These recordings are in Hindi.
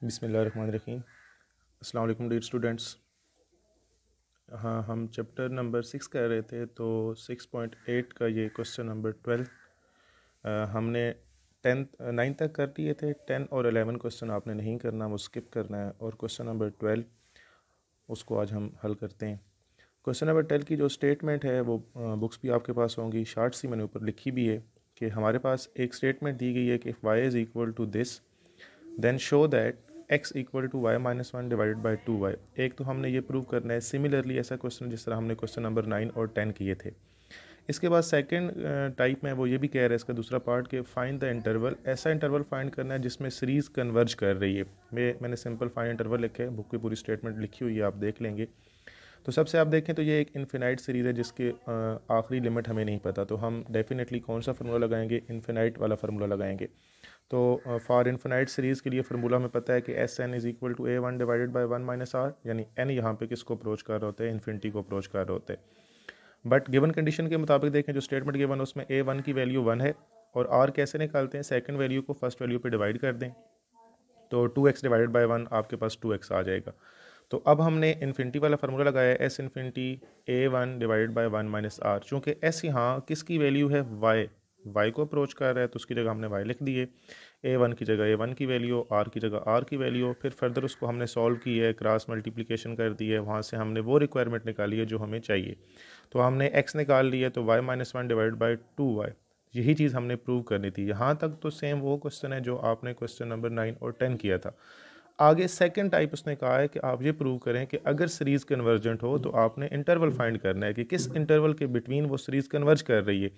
बिस्मिल्लाहिर्रहमानिर्रहीम। अस्सलाम वालेकुम डियर स्टूडेंट्स। हाँ, हम चैप्टर नंबर 6 कर रहे थे, तो 6.8 का ये क्वेश्चन नंबर 12 हमने 9 तक कर लिए थे। 10 और 11 क्वेश्चन आपने नहीं करना, वो स्किप करना है, और क्वेश्चन नंबर 12 उसको आज हम हल करते हैं। क्वेश्चन नंबर 12 की जो स्टेटमेंट है वो बुक्स भी आपके पास होंगी, शार्ट सी मैंने ऊपर लिखी भी है कि हमारे पास एक स्टेटमेंट दी गई है कि if Y is equal to this then show that x equal to Y minus one divided by 2y। एक तो हमने ये प्रूव करना है। सिमिलरली ऐसा क्वेश्चन जिस तरह हमने क्वेश्चन नंबर 9 और 10 किए थे। इसके बाद सेकंड टाइप में वो ये भी कह रहा है, इसका दूसरा पार्ट, कि फाइंड द इंटरवल। ऐसा इंटरवल फाइंड करना है जिसमें सीरीज़ कन्वर्ज कर रही है। मैंने सिंपल फाइंड इंटरवल लिखे है, बुक की पूरी स्टेटमेंट लिखी हुई है, आप देख लेंगे। तो सबसे आप देखें तो ये एक इन्फिनाइट सीरीज़ है जिसके आखिरी लिमिट हमें नहीं पता, तो हम डेफिनेटली कौन सा फार्मूला लगाएंगे? इन्फिनाइट वाला फार्मूला लगाएंगे। तो फॉर इन्फिनाइट सीरीज़ के लिए फार्मूला हमें पता है कि S N is equal to A1 divided by 1 minus R, यानी एन यहाँ पे किसको अप्रोच कर रहे होते हैं? इन्फिनिटी को अप्रोच कर रहे होते हैं। बट गिवन कंडीशन के मुताबिक देखें, जो स्टेटमेंट गिवन है उसमें A1 की वैल्यू 1 है, और आर कैसे निकालते हैं? सेकंड वैल्यू को फर्स्ट वैल्यू पे डिवाइड कर दें, तो 2x डिवाइडेड बाई 1 आपके पास 2x आ जाएगा। तो अब हमने इन्फिनिटी वाला फार्मूला लगाया है, S infinity A1 divided by 1 minus R. चूँकि एस यहाँ किसकी वैल्यू है? वाई को अप्रोच कर रहा है, तो उसकी जगह हमने वाई लिख दिए। A1 की जगह A1 की वैल्यू, आर की जगह आर की वैल्यू। फिर फर्दर उसको हमने सॉल्व की है, क्रॉस मल्टीप्लिकेशन कर दी है, वहाँ से हमने वो रिक्वायरमेंट निकाली है जो हमें चाहिए। तो हमने x निकाल लिया, तो y minus one divide by 2y। यही चीज़ हमने प्रूव करनी थी। यहाँ तक तो सेम वो क्वेश्चन है जो आपने क्वेश्चन नंबर 9 और 10 किया था। आगे सेकंड टाइप उसने कहा है कि आप ये प्रूव करें कि अगर सीरीज़ कन्वर्जेंट हो तो आपने इंटरवल फाइंड करना है कि किस इंटरवल के बिटवीन वो सीरीज़ कन्वर्ज कर रही है।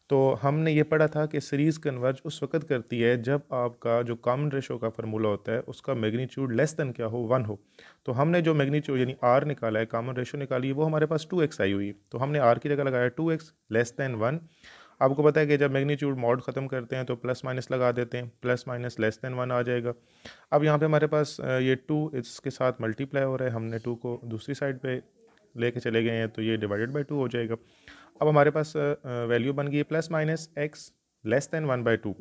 तो हमने ये पढ़ा था कि सीरीज़ कन्वर्ज उस वक्त करती है जब आपका जो कॉमन रेशो का फार्मूला होता है उसका मैग्नीट्यूड लेस देन क्या हो? 1 हो। तो हमने जो मैग्नीट्यूड यानी आर निकाला है, कॉमन रेशो निकाली है, वो हमारे पास 2x आई हुई है। तो हमने आर की जगह लगाया 2x लेस देन 1। आपको पता है कि जब मैग्नीट्यूड मॉड ख़त्म करते हैं तो प्लस माइनस लगा देते हैं, प्लस माइनस लेस देन 1 आ जाएगा। अब यहाँ पे हमारे पास ये 2 इसके साथ मल्टीप्लाई हो रहा है, हमने 2 को दूसरी साइड पे लेके चले गए हैं, तो ये डिवाइडेड बाई 2 हो जाएगा। अब हमारे पास वैल्यू बन गई है plus minus x less than 1/2।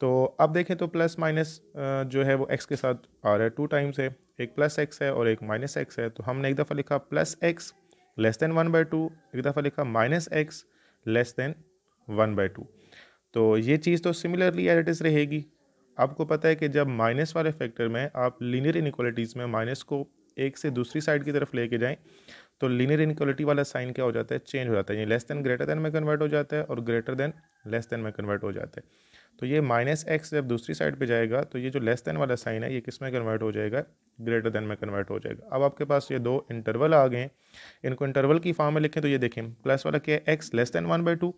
तो अब देखें तो प्लस माइनस जो है वो x के साथ आ रहा है, 2 टाइम्स है, एक प्लस x है और एक माइनस x है। तो हमने एक दफ़ा लिखा प्लस x लेस देन 1/2, एक दफ़ा लिखा माइनस x लेस देन 1/2। तो ये चीज़ तो सिमिलरली एज इट इज़ रहेगी। आपको पता है कि जब माइनस वाले फैक्टर में आप लीनियर इनइक्वालिटीज़ में माइनस को एक से दूसरी साइड की तरफ लेके जाएं, तो लीनियर इनइक्वालिटी वाला साइन क्या हो जाता है? चेंज हो जाता है। ये लेस देन ग्रेटर देन में कन्वर्ट हो जाता है और ग्रेटर देन लेस देन में कन्वर्ट हो जाता है। तो ये माइनस एक्स जब दूसरी साइड पे जाएगा तो ये जो लेस देन वाला साइन है ये किस में कन्वर्ट हो जाएगा? ग्रेटर देन में कन्वर्ट हो जाएगा। अब आपके पास ये दो इंटरवल आ गए हैं, इनको इंटरवल की फॉर्म में लिखें तो ये देखें, प्लस वाला क्या है? एक्स लेस देन 1/2,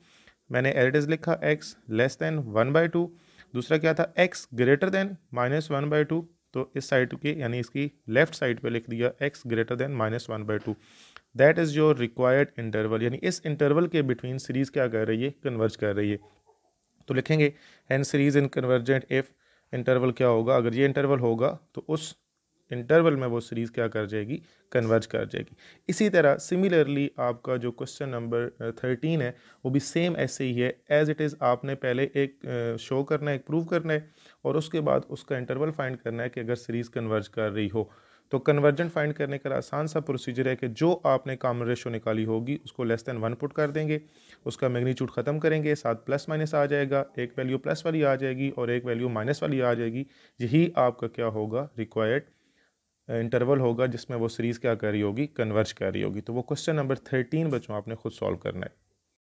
मैंने एज इट इज़ लिखा एक्स लेस देन 1/2। दूसरा क्या था? एक्स ग्रेटर देन -1/2, तो इस साइड के यानी इसकी लेफ्ट साइड पे लिख दिया x greater than -1/2। That is your required interval, यानी इस इंटरवल के बिटवीन सीरीज़ क्या कर रही है? कन्वर्ज कर रही है। तो लिखेंगे hence series in convergent if interval क्या होगा? अगर ये इंटरवल होगा तो उस इंटरवल में वो सीरीज़ क्या कर जाएगी? कन्वर्ज कर जाएगी। इसी तरह सिमिलरली आपका जो क्वेश्चन नंबर 13 है वो भी सेम ऐसे ही है एज इट इज़। आपने पहले एक शो करना है, एक प्रूव करना है, और उसके बाद उसका इंटरवल फाइंड करना है कि अगर सीरीज़ कन्वर्ज कर रही हो। तो कन्वर्जेंट फाइंड करने का आसान सा प्रोसीजर है कि जो आपने कॉमन रेशो निकाली होगी उसको लेस देन 1 पुट कर देंगे, उसका मैग्नीट्यूड ख़त्म करेंगे, साथ प्लस माइनस आ जाएगा, एक वैल्यू प्लस वाली आ जाएगी और एक वैल्यू माइनस वाली आ जाएगी। यही आपका क्या होगा? रिक्वायर्ड इंटरवल होगा जिसमें वो सीरीज़ क्या कर रही होगी? कन्वर्ज कर रही होगी। तो वो क्वेश्चन नंबर 13 बच्चों आपने खुद सॉल्व करना है।